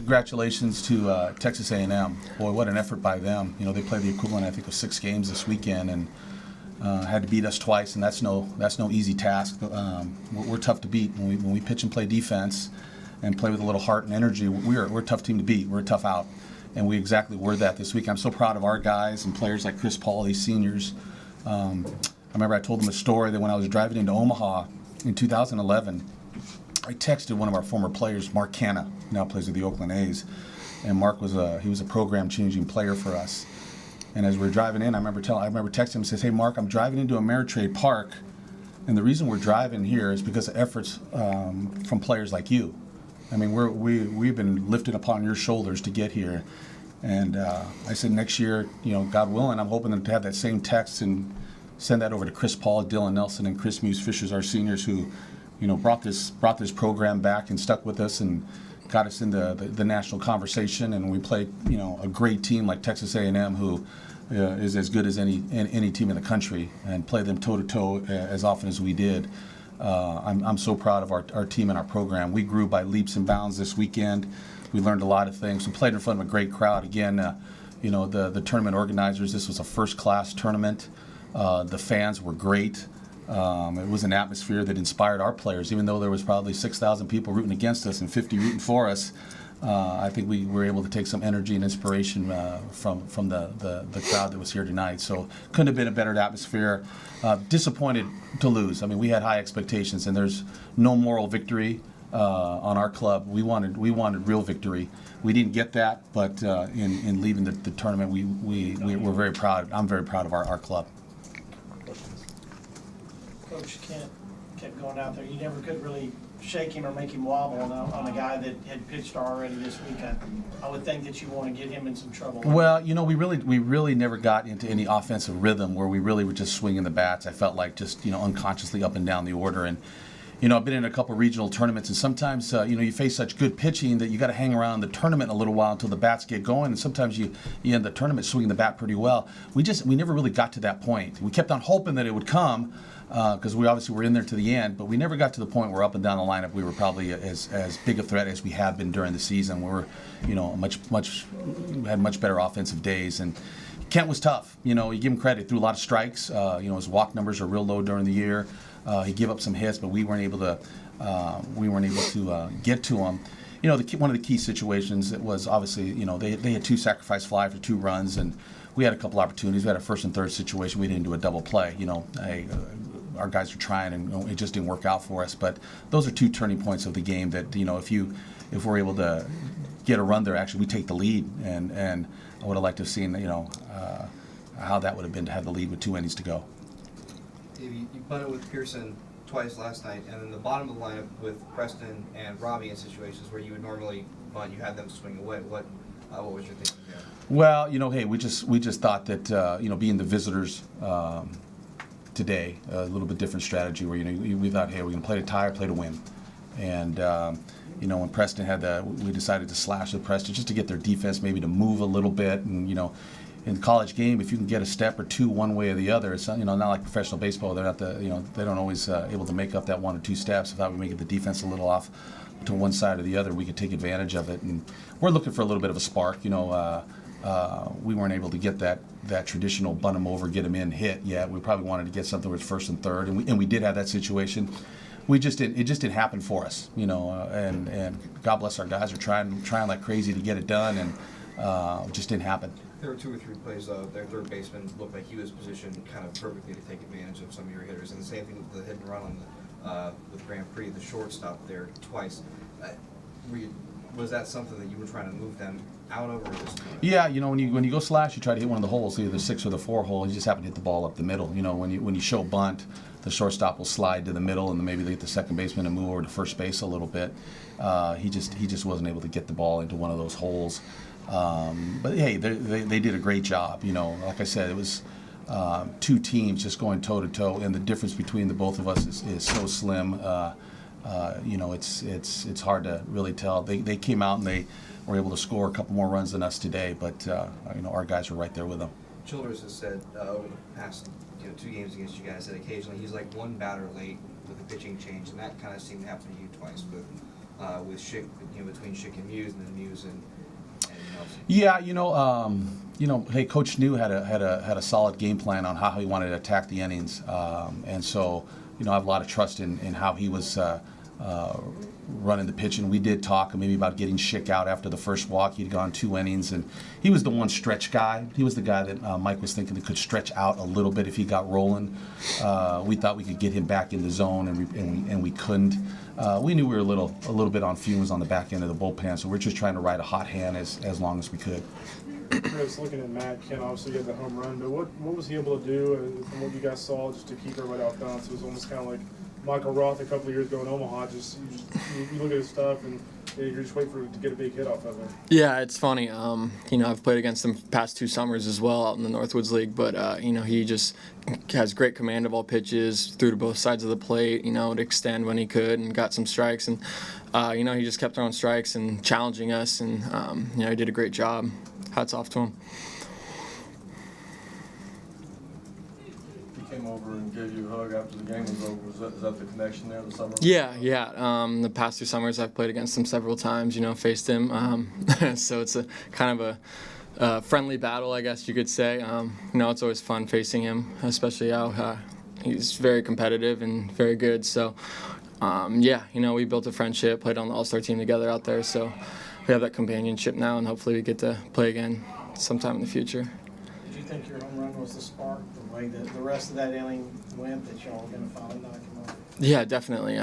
congratulations to Texas A&M. Boy, what an effort by them. You know, they played the equivalent, I think, of 6 games this weekend, and had to beat us twice, and that's no easy task. We're tough to beat when we pitch and play defense, and play with a little heart and energy. We're a tough team to beat. We're a tough out, and we exactly were that this week. I'm so proud of our guys and players like Chris Paul, these seniors. I remember I told them a story that when I was driving into Omaha in 2011, I texted one of our former players, Mark Canna, who now plays with the Oakland A's, and Mark was a program-changing player for us. And as we were driving in, I remember texting him and says, "Hey Mark, I'm driving into Ameritrade Park, and the reason we're driving here is because of efforts from players like you. I mean, we've been lifted upon your shoulders to get here." And I said, next year, you know, God willing, I'm hoping to have that same text and send that over to Chris Paul, Dylan Nelson, and Chris Muse-Fishers, our seniors, who, you know, brought this program back and stuck with us and got us in the national conversation. And we played, you know, a great team like Texas A&M, who is as good as any team in the country, and play them toe to toe as often as we did. I'm so proud of our team and our program. We grew by leaps and bounds this weekend. We learned a lot of things. We played in front of a great crowd. Again, you know, the tournament organizers, this was a first-class tournament. The fans were great. It was an atmosphere that inspired our players, even though there was probably 6,000 people rooting against us and 50 rooting for us. I think we were able to take some energy and inspiration from the crowd that was here tonight. So couldn't have been a better atmosphere. Disappointed to lose. I mean, we had high expectations, and there's no moral victory on our club. We wanted real victory. We didn't get that, but in leaving the tournament, we're very proud. I'm very proud of our club. Coach Kent kept going out there. You never could really shake him or make him wobble on a guy that had pitched already this week. I would think that you want to get him in some trouble. Well, you know, we really never got into any offensive rhythm where we really were just swinging the bats. I felt like just, you know, unconsciously up and down the order. And, you know, I've been in a couple regional tournaments, and sometimes, you know, you face such good pitching that you got to hang around the tournament a little while until the bats get going, and sometimes you end the tournament swinging the bat pretty well. We never really got to that point. We kept on hoping that it would come, because we obviously were in there to the end, but we never got to the point where up and down the lineup we were probably as big a threat as we have been during the season. We were, you know, had much better offensive days. And Kent was tough. You know, you give him credit, threw a lot of strikes. You know, his walk numbers are real low during the year. He gave up some hits, but we weren't able to get to him. You know, one of the key situations was obviously, you know, they had 2 sacrifice fly for 2 runs, and we had a couple opportunities. We had a first and third situation. We didn't do a double play. You know, our guys were trying, and it just didn't work out for us. But those are 2 turning points of the game that, you know, if we're able to get a run there, actually we take the lead. And I would have liked to have seen, you know, how that would have been to have the lead with 2 innings to go. Dave, you bunted with Pearson twice last night, and then the bottom of the lineup with Preston and Robbie in situations where you would normally bunt, you had them swing away. What was your thinking there? Well, you know, hey, we just thought that, you know, being the visitors today, a little bit different strategy where, you know, we thought, hey, we're going to play to tie or play to win. And, you know, when Preston had we decided to slash with Preston just to get their defense maybe to move a little bit. And, you know, in the college game, if you can get a step or 2 one way or the other, it's, you know, not like professional baseball. They're not you know, they don't always able to make up that 1 or 2 steps. If that would make the defense a little off to one side or the other, we could take advantage of it. And we're looking for a little bit of a spark. You know, we weren't able to get that traditional bunt him over, get him in, hit yet. We probably wanted to get something with first and third, and we did have that situation. It just didn't happen for us, you know. And God bless our guys are trying like crazy to get it done, and it just didn't happen. There were 2 or 3 plays, their third baseman looked like he was positioned kind of perfectly to take advantage of some of your hitters. And the same thing with the hit and run on with Grand Prix, the shortstop there twice. Was that something that you were trying to move them out of, or just? Yeah, you know, when you go slash, you try to hit one of the holes, either the 6 or the 4 hole. You just happen to hit the ball up the middle. You know, when you show bunt, the shortstop will slide to the middle, and then maybe they get the second baseman to move over to first base a little bit. He just wasn't able to get the ball into one of those holes. But hey, they did a great job. You know, like I said, it was 2 teams just going toe to toe, and the difference between the both of us is so slim. You know, it's hard to really tell. They came out and they were able to score a couple more runs than us today, but you know, our guys were right there with them. Childress has said over the past 2 games against you guys that occasionally he's like 1 batter late with a pitching change, and that kind of seemed to happen to you twice with with Schick, between Schick and Muse, and then Muse and Nelson? Yeah, hey, Coach New had a solid game plan on how he wanted to attack the innings, and so I have a lot of trust in how he was running the pitch. And we did talk maybe about getting Schick out after the first walk. He'd gone 2 innings, and he was the one stretch guy. He was the guy that Mike was thinking that could stretch out a little bit if he got rolling. We thought we could get him back in the zone, and we couldn't. We knew we were a little bit on fumes on the back end of the bullpen, so we're just trying to ride a hot hand as long as we could. Chris, looking at Matt Kent, obviously get the home run, but what was he able to do from what you guys saw just to keep everybody off balance? It was almost kind of like Michael Roth a couple of years ago in Omaha. You look at his stuff and you're just waiting for it to get a big hit off of it. Yeah, it's funny. I've played against him past 2 summers as well out in the Northwoods League, but he just has great command of all pitches, threw to both sides of the plate, to extend when he could, and got some strikes. And he just kept throwing strikes and challenging us, and he did a great job. Hats off to him. He came over and gave you a hug after the game was over. Is that the connection there, the summer? Yeah. The past 2 summers I've played against him several times, faced him. So it's a kind of a friendly battle, I guess you could say. It's always fun facing him, especially how he's very competitive and very good. So, we built a friendship, played on the All-Star team together out there. So we have that companionship now, and hopefully we get to play again sometime in the future. Did you think your home run was the spark, the way that the rest of that inning went, that y'all were going to finally knock him off? Yeah, definitely.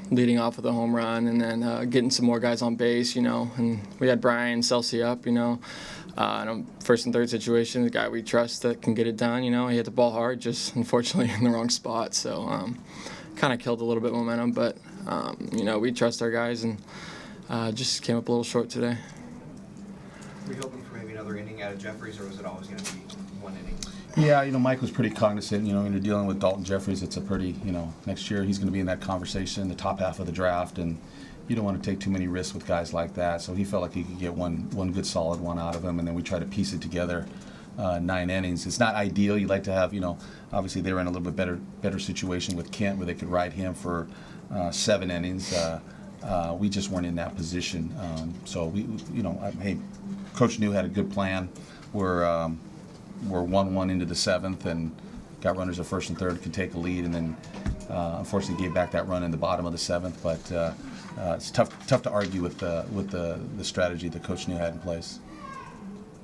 Leading off with a home run, and then getting some more guys on base, and we had Brian Celsi up, in a first and third situation, the guy we trust that can get it done, he hit the ball hard, just unfortunately in the wrong spot, so kind of killed a little bit of momentum, but, we trust our guys, and just came up a little short today. Were you hoping for maybe another inning out of Jeffries, or was it always going to be 1 inning? Yeah, Mike was pretty cognizant. When you're dealing with Dalton Jeffries, it's a pretty, next year he's going to be in that conversation in the top half of the draft, and you don't want to take too many risks with guys like that. So he felt like he could get one good solid one out of him, and then we try to piece it together. 9 innings. It's not ideal. You'd like to have, obviously they were in a little bit better situation with Kent where they could ride him for 7 innings. We just weren't in that position. So hey, Coach New had a good plan. We're 1-1 into the 7th and got runners at first and third, could take a lead, and then unfortunately gave back that run in the bottom of the 7th. But it's tough to argue with the strategy that Coach New had in place.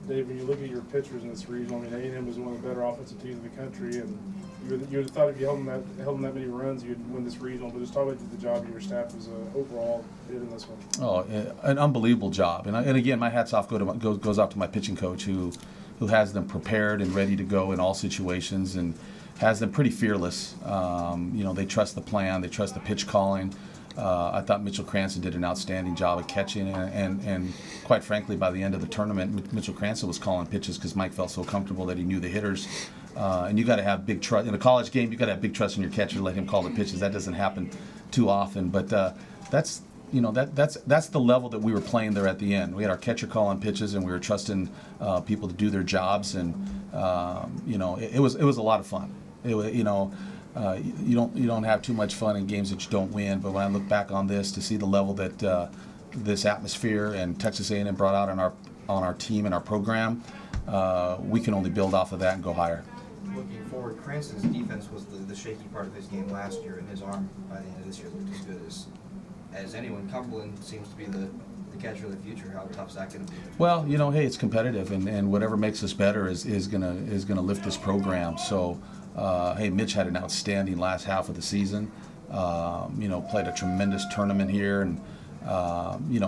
Dave, when you look at your pitchers in this region, A&M is one of the better offensive teams in the country, and you would have thought if you held them that many runs, you'd win this regional. But just talk about the job your staff was overall did in this one. Oh, an unbelievable job, and again, my hats off goes off to my pitching coach who has them prepared and ready to go in all situations, and has them pretty fearless. They trust the plan, they trust the pitch calling. I thought Mitchell Cranston did an outstanding job of catching, and quite frankly, by the end of the tournament, Mitchell Cranston was calling pitches because Mike felt so comfortable that he knew the hitters. And you got to have big trust in a college game. You got to have big trust in your catcher to let him call the pitches. That doesn't happen too often, but that's the level that we were playing there at the end. We had our catcher calling pitches, and we were trusting people to do their jobs, and it was a lot of fun. You don't have too much fun in games that you don't win. But when I look back on this, to see the level that this atmosphere and Texas A&M brought out on our team and our program, we can only build off of that and go higher. Looking forward, Cranston's defense was the shaky part of his game last year, and his arm by the end of this year looked as good as anyone. Cumberland seems to be the catcher of the future. How tough is that going to be? Well, hey, it's competitive, and whatever makes us better is gonna lift this program. So. Hey, Mitch had an outstanding last half of the season. Played a tremendous tournament here, and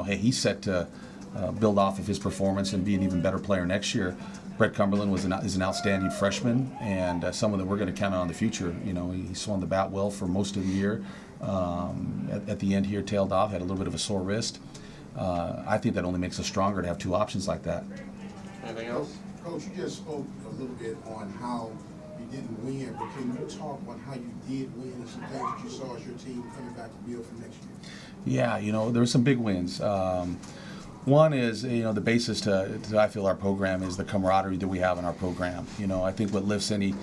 hey, he's set to build off of his performance and be an even better player next year. Brett Cumberland is an outstanding freshman, and someone that we're going to count on in the future. He swung the bat well for most of the year. At the end here, tailed off, had a little bit of a sore wrist. I think that only makes us stronger to have 2 options like that. Anything else? Coach, you just spoke a little bit on how you didn't win, but can you talk on how you did win and some things that you saw as your team coming back to build for next year? Yeah, there were some big wins. One is, the basis to I feel our program is the camaraderie that we have in our program. I think what lifts any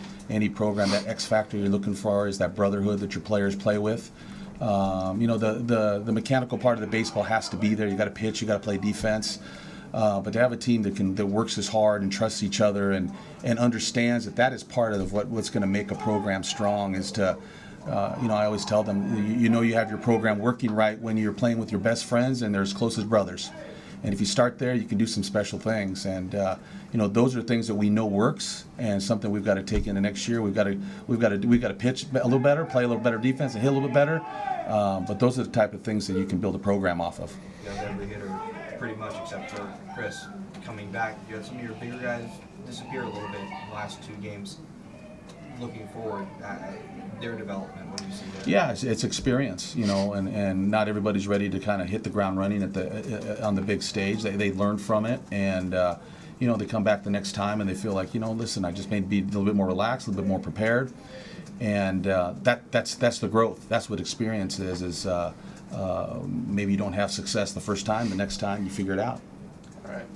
program, that X factor you're looking for is that brotherhood that your players play with. You know, the mechanical part of the baseball has to be there. You got to pitch, you got to play defense. But to have a team that works as hard and trusts each other and understands that is part of what's going to make a program strong is to, you know, I always tell them, you know, you have your program working right when you're playing with your best friends and they're as close as brothers. And if you start there, you can do some special things. And you know, those are things that we know works, and something we've got to take into next year. We've got to pitch a little better, play a little better defense, and hit a little bit better. But those are the type of things that you can build a program off of. You guys, every hitter, pretty much except for Chris, coming back. You had some of your bigger guys disappear a little bit in the last 2 games. Looking forward, their development, what do you see there? Yeah, it's experience, you know, and not everybody's ready to kind of hit the ground running on the big stage. They learn from it, and you know, they come back the next time and they feel like, you know, listen, I just may be a little bit more relaxed, a little bit more prepared, and that's the growth. That's what experience is maybe you don't have success the first time, the next time you figure it out. All right.